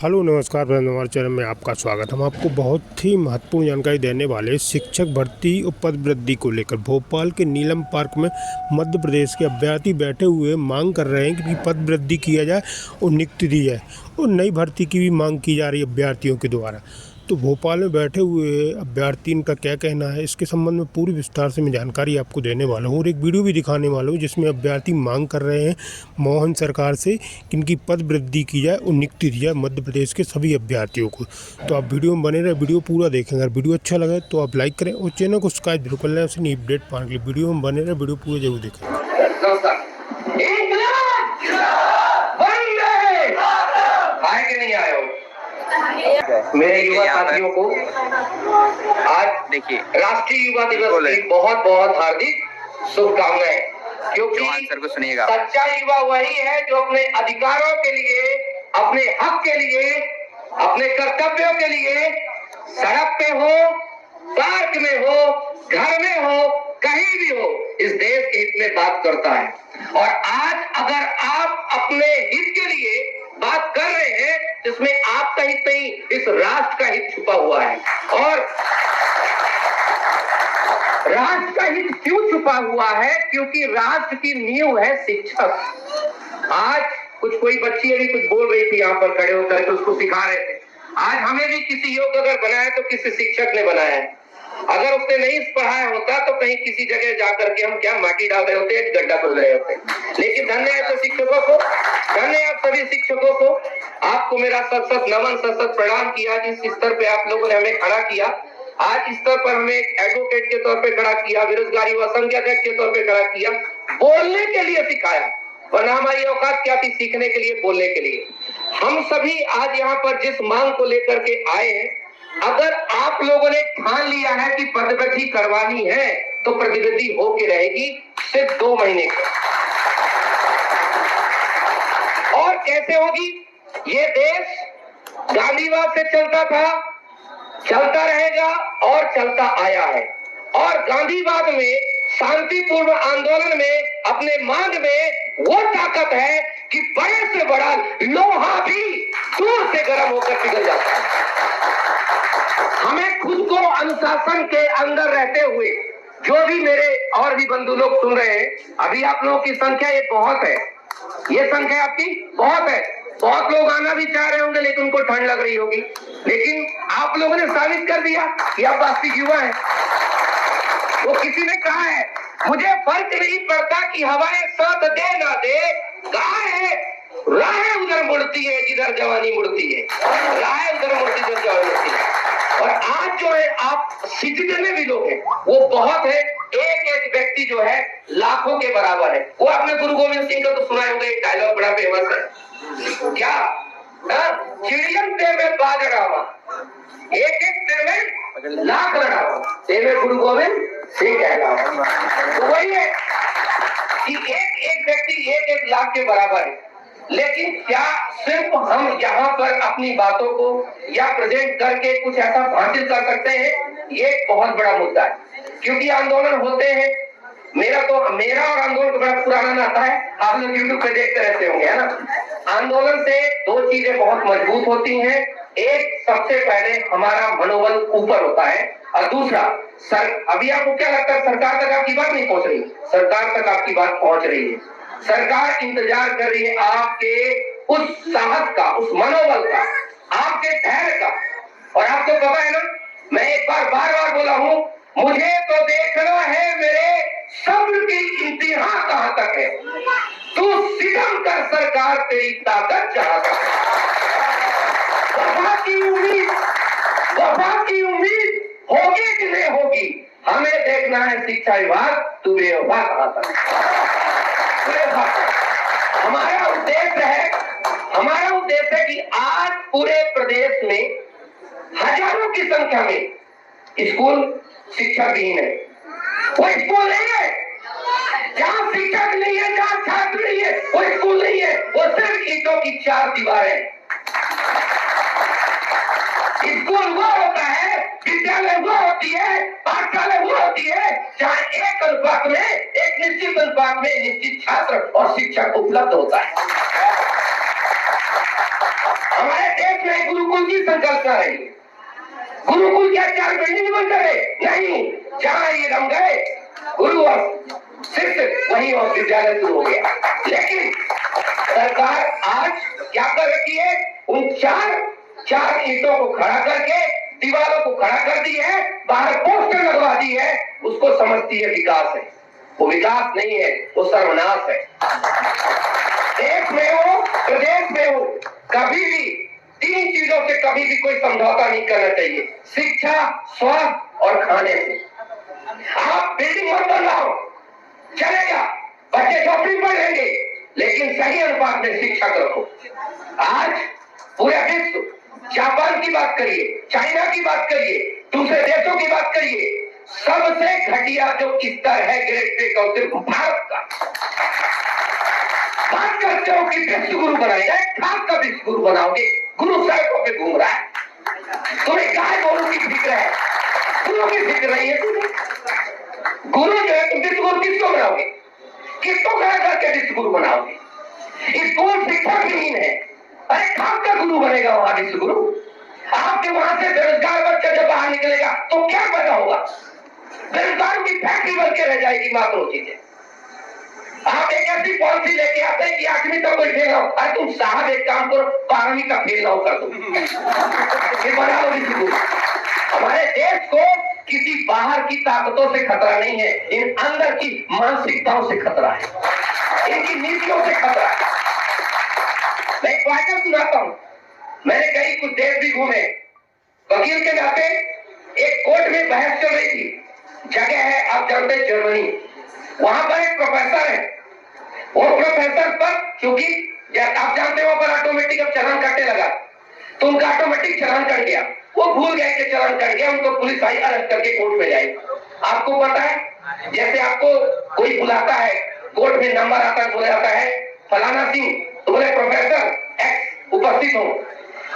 Hello नमस्कार friends, हमारे channel में आपका स्वागत। हम आपको बहुत ही महत्वपूर्ण जानकारी देने वाले शिक्षक भर्ती और पद वृद्धि को लेकर भोपाल के नीलम पार्क में मध्य प्रदेश के अभ्यर्थी बैठे हुए मांग कर रहे हैं कि पद वृद्धि किया जाए और नियुक्ति दी जाए और नई भर्ती की भी मांग की जा रही है अभ्यर्थियों के द्वारा। तो भोपाल में बैठे हुए अभ्यर्थी इनका क्या कहना है, इसके संबंध में पूरी विस्तार से मैं जानकारी आपको देने वाला हूँ और एक वीडियो भी दिखाने वाला हूँ जिसमें अभ्यर्थी मांग कर रहे हैं मोहन सरकार से कि इनकी पद वृद्धि की जाए और नियुक्ति दी जाए मध्य प्रदेश के सभी अभ्यर्थियों को। तो आप वीडियो में बने रहे, वीडियो पूरा देखें। अगर वीडियो अच्छा लगे तो आप लाइक करें और चैनल को सब्सक्राइब जरूर कर लें। उसे नई अपडेट पाने के लिए वीडियो में बने रहे, वीडियो पूरा जरूर देखें। मेरे युवा साथियों को आज देखिए राष्ट्रीय युवा दिवस की बहुत बहुत हार्दिक शुभकामनाएं। क्योंकि सर को सुनिएगा, सच्चा युवा वही है जो अपने अधिकारों के लिए, अपने हक के लिए, अपने कर्तव्यों के लिए सड़क पे हो, पार्क में हो, घर में हो, कहीं भी हो, इस देश के हित में बात करता है। और आज अगर आप अपने हित के लिए बात कर रहे हैं जिसमें आपका हित नहीं, इस राष्ट्र का हित छुपा हुआ है। और राष्ट्र का हित क्यों छुपा हुआ है? क्योंकि राष्ट्र की नींव है शिक्षक। आज कोई बच्ची अभी कुछ बोल रही थी यहाँ पर खड़े होकर, तो उसको सिखा रहे थे। आज हमें भी किसी योग्य अगर बनाया तो किसी शिक्षक ने बनाया है। अगर उसने नहीं पढ़ाया होता तो कहीं किसी जगह जाकर के हम क्या माटी डाल रहे होते, एक गड्ढा खोल रहे होते। लेकिन धन्य है तो शिक्षकों को, धन्य है आप सभी शिक्षकों को। आपको मेरा सत नमन, सत प्रणाम किया जिस स्तर पे आप लोगों ने हमें खड़ा किया। आज इस स्तर पर हमें एक एडवोकेट के तौर पे खड़ा किया, बेरोजगार युवा संघ के अध्यक्ष के तौर पे खड़ा किया, बोलने के लिए सिखाया। वरना हमारी औकात क्या थी सीखने के लिए, बोलने के लिए। हम सभी आज यहाँ पर जिस मांग को लेकर के आए हैं, अगर आप लोगों ने ठान लिया है कि पदवृद्धि करवानी है तो पदवृद्धि होके रहेगी सिर्फ 2 महीने के। और कैसे होगी? ये देश गांधीवाद से चलता था, चलता रहेगा और चलता आया है। और गांधीवाद में शांतिपूर्ण आंदोलन में अपने मांग में वो ताकत है कि बड़े से बड़ा लोहा भी दूर से गर्म होकर पिघल जाता है। हमें खुद को अनुशासन के अंदर रहते हुए, जो भी मेरे और भी बंधु लोग सुन रहे हैं, अभी आप लोगों की संख्या ये बहुत है, ये संख्या आपकी बहुत है। बहुत लोग आना भी चाह रहे होंगे लेकिन उनको ठंड लग रही होगी। लेकिन आप लोगों ने साबित कर दिया कि आप वास्तविक युवा हैं। वो किसी ने कहा है, मुझे फर्क नहीं पड़ता कि हवाएं साथ दे ना दे, राहें उधर मुड़ती है जिधर जवानी मुड़ती है, राहें उधर मुड़ती है जिधर जवानी मुड़ती है। और आज जो है आप जितने में भी लोग हैं वो बहुत है, एक एक व्यक्ति जो है लाखों के बराबर है। वो आपने गुरु गोविंद सिंह का तो सुना होगा, एक डायलॉग बड़ा फेमस है, क्या चिड़ियन ते में बाज रहा, एक एक ते में लाख लड़ावा, ते में गुरु गोविंद सिंह कह रहा। तो वही है कि एक एक व्यक्ति एक एक लाख के बराबर है। लेकिन क्या सिर्फ हम यहाँ पर अपनी बातों को या प्रेजेंट करके कुछ ऐसा हासिल कर सकते हैं? ये एक बहुत बड़ा मुद्दा है। क्योंकि आंदोलन होते हैं, मेरा और आंदोलन का बड़ा पुराना नाता है, आप लोग यूट्यूब पे देखते रहते होंगे, है ना। आंदोलन से 2 चीजें बहुत मजबूत होती हैं। एक, सबसे पहले हमारा मनोबल ऊपर होता है, और दूसरा अभी आपको क्या लगता है सरकार तक आपकी बात नहीं पहुंच रही? सरकार तक आपकी बात पहुंच रही है। सरकार इंतजार कर रही है आपके उस साहस का, उस मनोबल का, आपके धैर्य का। और आपको पता है ना, मैं एक बार बार बोला हूं, मुझे तो देखना है मेरे सब्र की इंतहा कहां तक है। तू सितम कर सरकार, तेरी ताकत जहां तक है। वफा की उम्मीद होगी कि नहीं होगी, हमें देखना है शिक्षा विभाग, तू बेवफा कहां तक है। हमारा उद्देश्य है कि आज पूरे प्रदेश में हजारों की संख्या में स्कूल शिक्षकहीन है। वो स्कूल नहीं है जहाँ शिक्षक नहीं है, जहाँ छात्र नहीं है, वो स्कूल नहीं है, वो सिर्फ ईंटों की 4 दीवारें। स्कूल वो होता है, विद्यालय वो होती है, पाठशाला वो होती है जहाँ एक अनुपात में, एक निश्चित अनुपात में निश्चित छात्र और शिक्षक उपलब्ध होता है। हमारे देश में गुरुकुल की संकल्पना रही। गुरुकुल क्या 4 बिल्डिंग बन गए? नहीं, जहां ये रम गए गुरु और शिष्य, वहीं और विद्यालय शुरू हो गया। लेकिन सरकार आज क्या कर रही है? उन चार ईंटों को खड़ा करके, दीवारों को खड़ा कर दी है, बाहर पोस्टर लगवा दी है, उसको समझती है विकास है। वो विकास नहीं है, वो सर्वनाश है। देश में हो, प्रदेश में हो, कभी भी 3 चीजों से कभी भी कोई समझौता नहीं करना चाहिए। शिक्षा, स्वास्थ्य और खाने से। आप बिल्डिंग मत बनवाओ, चलेगा, बच्चे झोपड़ी में रहेंगे, लेकिन सही अनुपात में शिक्षा रखो। आज पूरे विश्व, जापान की बात करिए, चाइना की बात करिए, दूसरे देशों की बात करिए, सबसे घटिया जो स्तर है ग्रेड पे का, सिर्फ भारत का। बात करते हो कि विश्व गुरु बनाएगा, खास का विश्व गुरु बनाओगे? गुरु सड़कों पे घूम रहा है, तुम्हें गाय गोरू की फिक्र है, गुरु की फिक्र नहीं है तुम्हें। गुरु जो है, तुम विश्व गुरु किसको बनाओगे? किसको खड़ा करके विश्व गुरु बनाओगे? स्कूल शिक्षा विहीन है, अरे खास का गुरु बनेगा वहां विश्व गुरु? आपके वहां से बेरोजगार बच्चा जब बाहर निकलेगा तो क्या पैदा होगा? बेरोजगारों की फैक्ट्री बन के रह जाएगी मात्र चीजें। आप एक ऐसी पॉलिसी लेके आते हैं कि 8वीं तक कोई फेल ना हो। अरे तुम साहब एक काम करो, 12वीं का फेल ना हो कर दो, ये बनाओ विश्व गुरु। हमारे देश को किसी बाहर की ताकतों से खतरा नहीं है, इन अंदर की मानसिकताओं से खतरा है, इनकी नीतियों से खतरा है। मैं एक वाक्य सुनाता हूं। मैंने कई कुछ देश भी घूमे, वकील के नाते एक कोर्ट में बहस चल रही थी। जगह है, आप जानते हैं, जर्मनी। वहां पर एक प्रोफेसर है, वो प्रोफेसर पर, क्योंकि आप जानते हो, पर ऑटोमेटिक अब चालान काटने लगा, तो उनका ऑटोमेटिक चालान कट गया। वो भूल गए कि चालान कट गया, उनको पुलिस आई, अरेस्ट करके कोर्ट में जाएगी। आपको पता है, जैसे आपको कोई बुलाता है, कोर्ट में नंबर आता है, बोला जाता है फलाना सिंह, तो बोले प्रोफेसर एक्स उपस्थित हो।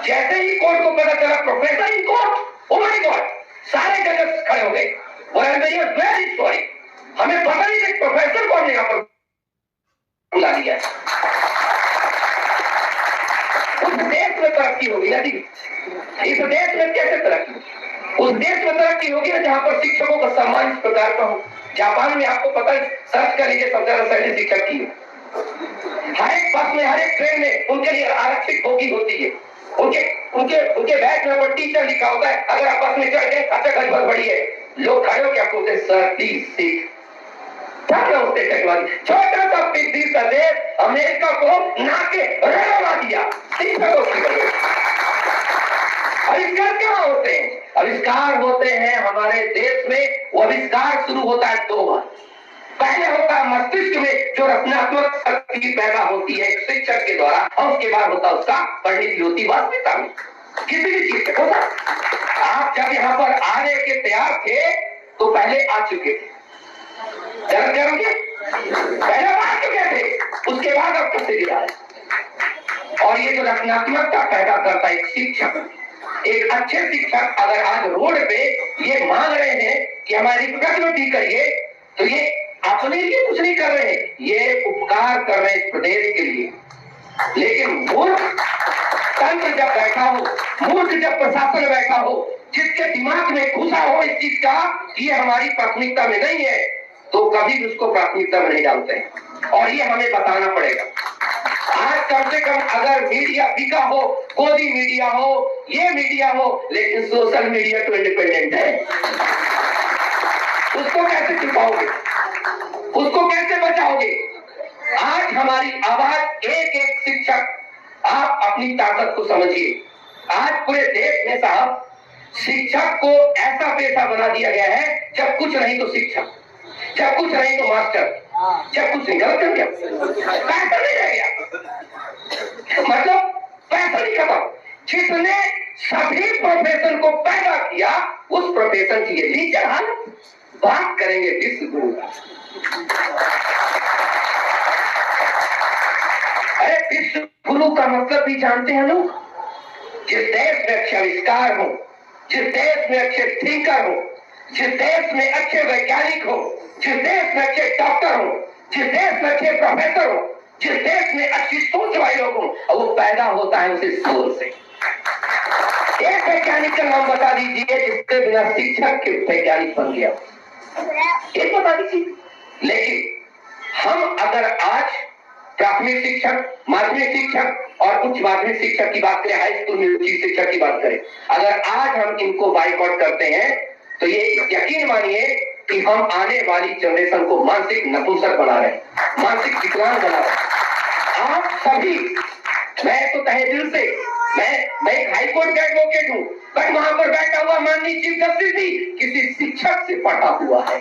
जैसे ही कोर्ट को पता चला professor in court, oh my God, सारे जजेस खड़े हो गए, बोले वेरी सॉरी, हमें पता नहीं कि प्रोफेसर को हमने यहाँ पर बुला लिया। उस देश में तरक्की होगी ना जी? इस देश में कैसे तरक्की? उस देश में तरक्की होगी ना जहां पर शिक्षकों का सम्मान इस प्रकार का हो। जापान में आपको पता है, सर्च कर लीजिए, सबसे ज्यादा सैन्य शिक्षक की हर एक बस में, हर एक ट्रेन में उनके लिए आरक्षित बोगी होती है। उनके उनके उनके बैग में वो टीचर लिखा होता है। अगर आप बस में चढ़ गए, अच्छा गजबत बड़ी है, लोग खड़े हो क्या बोलते हैं, सर प्लीज सीट। क्या होते टेक्नोलॉजी, छोटा सा पिछली प्रदेश अमेरिका को नाके रगड़ा दिया शिक्षकों की वजह। आविष्कार क्या होते हैं? आविष्कार होते हैं हमारे देश में, वो आविष्कार शुरू होता है 2 बार। पहले होता है मस्तिष्क में जो रचनात्मक शक्ति पैदा होती है एक शिक्षक के द्वारा, और उसके बाद होता है उसका पढ़ने की होती वास्तविकता में किसी भी चीज से होता। आप जब यहाँ पर आने के तैयार थे तो पहले आ चुके थे, पहले आ चुके थे, उसके बाद अब कैसे दिया है। और ये जो रचनात्मकता पैदा करता है एक शिक्षक, एक अच्छे शिक्षक अगर आज रोड पे ये मांग रहे हैं कि हमारी प्रगति करिए, तो ये अपने लिए कुछ नहीं कर रहे, ये उपकार कर रहे हैं प्रदेश के लिए। लेकिन मूर्ख तंत्र जब बैठा हो, मूर्ख जब प्रशासन बैठा हो, जिसके दिमाग में घुसा हो इस चीज का कि ये हमारी प्राथमिकता में नहीं है, तो कभी उसको प्राथमिकता में नहीं डालते हैं, और ये हमें बताना पड़ेगा। आज कम से कम अगर मीडिया बिका हो, गोदी मीडिया हो, ये मीडिया हो, लेकिन सोशल मीडिया तो इंडिपेंडेंट है, उसको कैसे छुपाओगे, उसको कैसे बचाओगे? आज हमारी आवाज एक एक शिक्षक, आप अपनी ताकत को समझिए। आज पूरे देश में साहब शिक्षक को ऐसा पेशा बना दिया गया है, जब कुछ नहीं तो शिक्षक, जब कुछ नहीं तो मास्टर, जब कुछ नहीं गलत कर गया, पैसा नहीं रह गया, मतलब पैसा नहीं खत्म। जिसने सभी प्रोफेशन को पैदा किया, उस प्रोफेशन की ये टीचर हालत। बात करेंगे विश्व गुरु का। अरे विश्व गुरु का मतलब भी जानते हैं लोग? जिस देश में अच्छे आविष्कार हो, जिस देश में अच्छे थिंकर हो, जिस देश में अच्छे वैज्ञानिक हो, जिस देश में अच्छे डॉक्टर हो, जिस देश में अच्छे प्रोफेसर हो, जिस देश में अच्छी सोच वाले लोग हो, वो पैदा होता है उस स्कूल से। एक वैज्ञानिक का नाम बता दीजिए जिसके बिना शिक्षक के वैज्ञानिक बन गया, एक बता दीजिए। लेकिन हम अगर आज प्राथमिक शिक्षक, माध्यमिक शिक्षक और उच्च माध्यमिक शिक्षक की बात करें, हाई स्कूल में उच्च शिक्षक की बात करें, अगर आज हम इनको बाइकआउट करते हैं तो ये यकीन मानिए कि हम आने वाली जनरेशन को मानसिक नपुंसक बना रहे हैं, मानसिक विकलांग बना रहे हैं। आप सभी, मैं तो तहे दिल से, मैं एक हाईकोर्ट का एडवोकेट हूं, बट वहां पर बैठा हुआ माननीय चीफ जस्टिस भी किसी शिक्षक से पढ़ा हुआ है।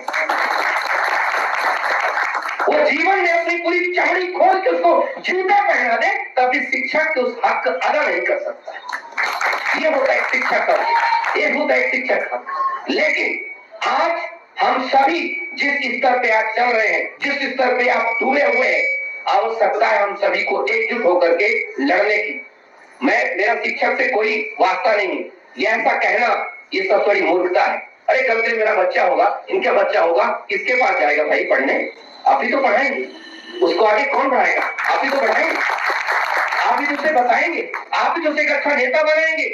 वो जीवन में अपनी पूरी चमड़ी खोल के उसको जूता पहना दे तभी शिक्षक के उस हक को अदा नहीं कर सकता। ये होता है शिक्षक का, ये होता है शिक्षक का। लेकिन आज हम सभी जिस स्तर पे आज चल रहे हैं, जिस स्तर पे आप डूबे हुए हैं, आवश्यकता है हम सभी को एकजुट होकर के लड़ने की। मेरा शिक्षक से कोई वास्ता नहीं, ये ऐसा कहना ये सब थोड़ी मूर्खता है। अरे कल से मेरा बच्चा होगा, इनका बच्चा होगा, किसके पास जाएगा भाई पढ़ने? आप ही तो पढ़ाएंगे, उसको आगे कौन पढ़ाएगा? आप ही तो पढ़ाएंगे, आप ही तो उसे बताएंगे, आप ही तो उसे एक अच्छा नेता बनाएंगे।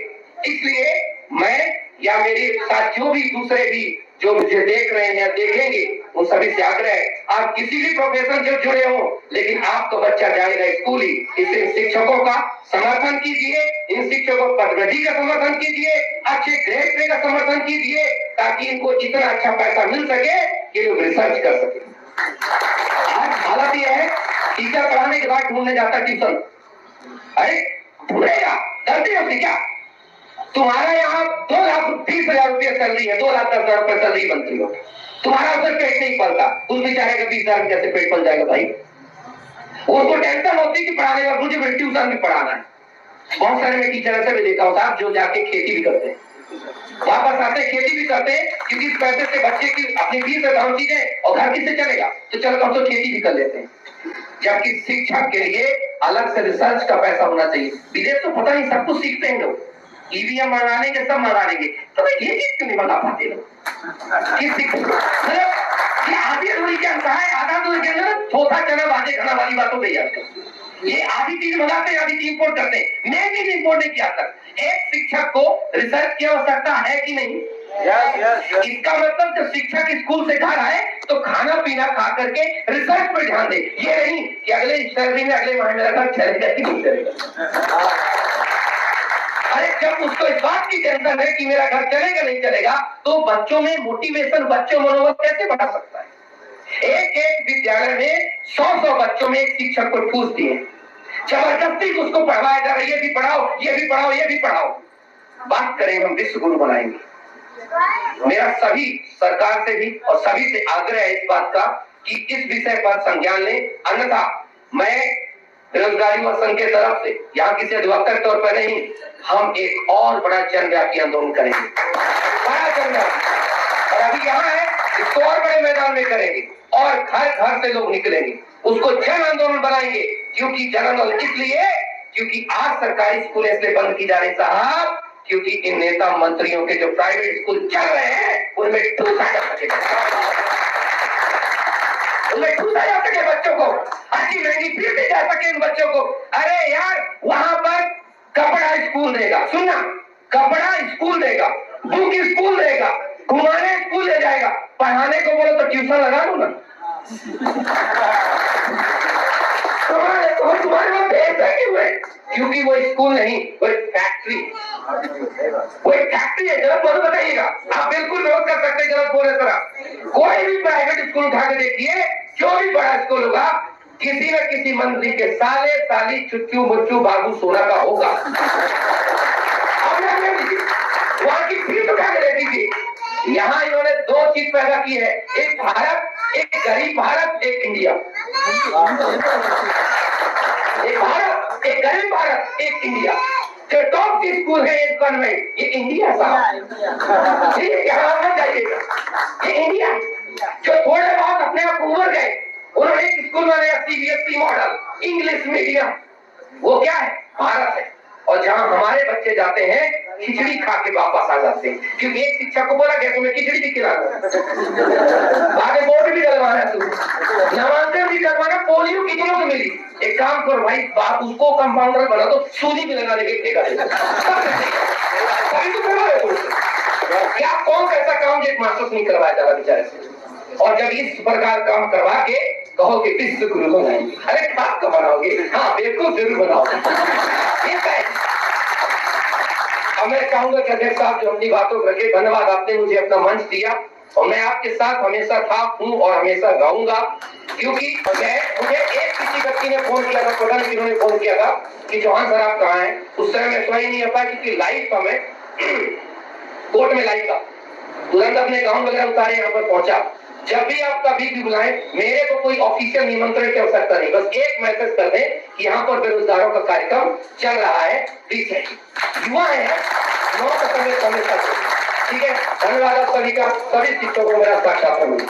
इसलिए मैं या मेरे साथ जो भी दूसरे भी जो मुझे देख रहे हैं या देखेंगे, उन सभी से आग्रह है, आप किसी भी प्रोफेशन से जुड़े हो, लेकिन आपका बच्चा जाएगा स्कूल ही। इसलिए शिक्षकों का समर्थन कीजिए, इन शिक्षकों पदवृद्धि का समर्थन कीजिए, अच्छे ग्रेड पे का समर्थन कीजिए, ताकि इनको इतना अच्छा पैसा मिल सके कि लोग रिसर्च कर सके। आज हालत यह है, टीचर पढ़ाने के बाद ढूंढने जाता ट्यूशन, अरे ढूंढेगा, गलती होती क्या? तुम्हारा यहाँ 2,20,000 रुपया सैलरी है, 2,10,000 रुपया सैलरी बनती हो, तुम्हारा उसे पेट नहीं पलता, उस बेचारे का 20,000 कैसे पेट पल जाएगा भाई? उसको टेंशन होती कि पढ़ाने का, मुझे ट्यूशन भी पढ़ाना है। बहुत सारे मैं टीचर ऐसे भी देखा होता जो जाके खेती भी करते हैं, वापस आते खेती भी करते हैं, क्योंकि इस पैसे से बच्चे की अपनी फीस अकाउंट चीजें और घर किससे चलेगा, तो चलो हम तो खेती भी कर लेते हैं। जबकि शिक्षक के लिए अलग से रिसर्च का पैसा होना चाहिए। विदेश तो पता नहीं सब कुछ सीखते हैं लोग, ईवीएम मंगा लेंगे, सब मंगा लेंगे, तो ये चीज क्यों नहीं मंगा पाते लोग? मतलब ये आधी अधूरी क्या है, आधा अधूरी के अंदर थोथा चना बाजे खाना वाली बातों पे आजकल ये आधी चीज मंगाते हैं, आधी चीज इंपोर्ट करते हैं। मैं चीज इंपोर्ट नहीं किया तक। एक शिक्षक को रिसर्च की आवश्यकता है कि नहीं? इसका मतलब जब शिक्षक स्कूल से घर आए तो खाना पीना खा करके रिसर्च पर ध्यान दे, ये नहीं कि अगले सैलरी में अगले माह मेरा घर चलेगा कि नहीं चलेगा। अरे जब उसको इस बात की टेंशन है कि मेरा घर चलेगा नहीं चलेगा, तो बच्चों में मोटिवेशन, बच्चों मनोबल कैसे बढ़ा सकता है? एक एक विद्यालय में 100-100 बच्चों में एक शिक्षक को ठूस दिए, जबरदस्ती उसको पढ़वाया जा रहा है, ये भी पढ़ाओ, ये भी पढ़ाओ, ये भी पढ़ाओ। बात करें हम विश्व गुरु बनाएंगे। मेरा सभी सरकार से भी और सभी से आग्रह है इस बात का कि इस विषय पर संज्ञान लें, अन्यथा मैं बेरोजगारी व संघ के तरफ से यहाँ किसी अधिवक्ता के तौर पर नहीं, हम एक और बड़ा जनव्यापी आंदोलन करेंगे, बड़ा जनव्यापी। और अभी यहाँ है, इसको और बड़े मैदान में करेंगे और घर घर से लोग निकलेंगे, उसको जन आंदोलन बनाएंगे। क्योंकि जन आंदोलन इसलिए क्योंकि आज सरकारी स्कूल इसलिए बंद की जा रही साहब, क्योंकि इन नेता मंत्रियों के जो प्राइवेट स्कूल चल रहे हैं उनमें ठूसा जा सकेगा, उनमें ठूसा जा सके बच्चों को, अच्छी महंगी फीस दी जा सके इन बच्चों को। अरे यार वहां पर कपड़ा स्कूल देगा, सुनना, कपड़ा स्कूल देगा, बुक स्कूल देगा, घुमाने स्कूल ले जाएगा, पढ़ाने को बोलो तो ट्यूशन लगा दो ना। तुम्हारे वहां भेज सके हुए, क्योंकि वो स्कूल नहीं, वो फैक्ट्री, वो फैक्ट्री है। गलत बोलो बताइएगा, आप बिल्कुल विरोध कर सकते हैं गलत बोले तरह। कोई भी प्राइवेट स्कूल उठा के देखिए, जो भी बड़ा स्कूल होगा, किसी न किसी मंत्री के साले साली चुच्चू मुच्चू बाबू सोना का होगा। वहां की फीस उठा के दे दीजिए। यहाँ इन्होंने दो चीज पैदा की है, एक भारत, एक गरीब भारत, एक इंडिया। एक भारत, एक गरीब भारत, एक इंडिया। जो टॉप स्कूल है एक कॉन्वेंट, ये इंडिया साहब, यहाँ मत जाइएगा, ये इंडिया। जो थोड़े बहुत अपने आप उमर गए, उन्होंने एक स्कूल बनाया सीबीएसई मॉडल, इंग्लिश मीडियम, वो क्या है? भारत है। और जहां हमारे बच्चे जाते हैं खिचड़ी खा के वापस आ जाते हैं, क्योंकि एक शिक्षक को बोला गया तुम्हें खिचड़ी भी खिलाना, आगे वोट भी डलवाना, तू नामांकन भी करवाना, पोलियो कितनों को मिली। एक काम करो भाई, बाप उसको कंपाउंडर बना दो, सूदी भी लगा देके ठेका देगा। क्या कौन कैसा काम एक मास्टर नहीं करवाया जा रहा बेचारे से, और जब इस प्रकार काम करवा के कहो कि विश्व गुरु बनाएंगे, अरे बात का बनाओगे, हाँ बिल्कुल जरूर बनाओगे। अब मैं कहूंगा कि अध्यक्ष साहब जो अपनी बातों को रखे, धन्यवाद, आपने मुझे अपना मंच दिया और मैं आपके साथ हमेशा था, हूँ और हमेशा रहूंगा, क्योंकि मुझे एक किसी व्यक्ति ने फोन किया था, पता नहीं किन्होंने फोन किया था कि चौहान सर आप कहाँ हैं। उस समय मैं स्वयं नहीं आता, क्योंकि लाइव था, मैं कोर्ट में लाइव था, तुरंत अपने गाउन वगैरह उतारे यहाँ पर पहुंचा। जब भी आप कभी भी बुलाएं, मेरे को कोई ऑफिशियल निमंत्रण की आवश्यकता नहीं, बस एक मैसेज कर दें कि यहाँ पर बेरोजगारों का कार्यक्रम चल रहा है, युवा है, युवाओं का समय, ठीक है। धन्यवाद आप सभी का, सभी शिक्षकों को मेरा साक्षात्कार मिला।